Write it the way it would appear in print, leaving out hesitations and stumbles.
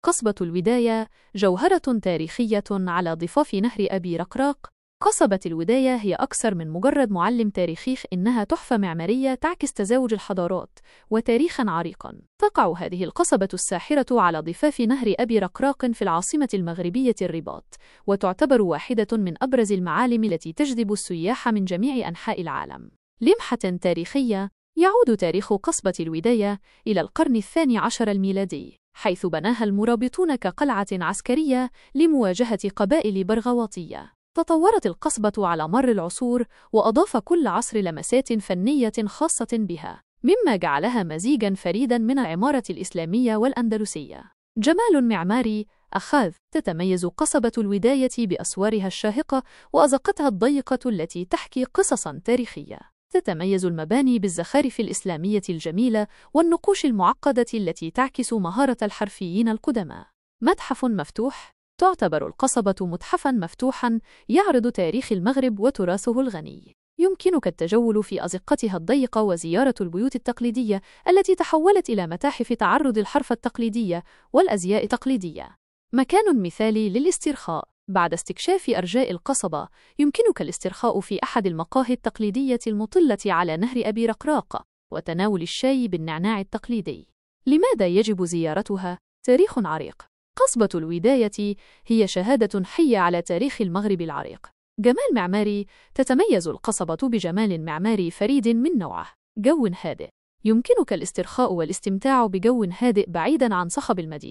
قصبة الوداية جوهرة تاريخية على ضفاف نهر أبي رقراق. قصبة الوداية هي أكثر من مجرد معلم تاريخي، إنها تحفة معمارية تعكس تزاوج الحضارات وتاريخاً عريقاً. تقع هذه القصبة الساحرة على ضفاف نهر أبي رقراق في العاصمة المغربية الرباط، وتعتبر واحدة من أبرز المعالم التي تجذب السياح من جميع أنحاء العالم. لمحة تاريخية. يعود تاريخ قصبة الوداية إلى القرن الثاني عشر الميلادي، حيث بناها المرابطون كقلعة عسكرية لمواجهة قبائل برغواطية. تطورت القصبة على مر العصور، وأضاف كل عصر لمسات فنية خاصة بها، مما جعلها مزيجاً فريداً من العمارة الإسلامية والأندلسية. جمال معماري أخاذ. تتميز قصبة الوداية بأسوارها الشاهقة وأزقتها الضيقة التي تحكي قصصاً تاريخية. تتميز المباني بالزخارف الإسلامية الجميلة والنقوش المعقدة التي تعكس مهارة الحرفيين القدماء. متحف مفتوح. تعتبر القصبة متحفاً مفتوحاً يعرض تاريخ المغرب وتراثه الغني. يمكنك التجول في أزقتها الضيقة وزيارة البيوت التقليدية التي تحولت إلى متاحف تعرض الحرف التقليدية والأزياء التقليدية. مكان مثالي للاسترخاء. بعد استكشاف أرجاء القصبة، يمكنك الاسترخاء في أحد المقاهي التقليدية المطلة على نهر أبي رقراق وتناول الشاي بالنعناع التقليدي. لماذا يجب زيارتها؟ تاريخ عريق. قصبة الوداية هي شهادة حية على تاريخ المغرب العريق. جمال معماري. تتميز القصبة بجمال معماري فريد من نوعه. جو هادئ. يمكنك الاسترخاء والاستمتاع بجو هادئ بعيداً عن صخب المدينة.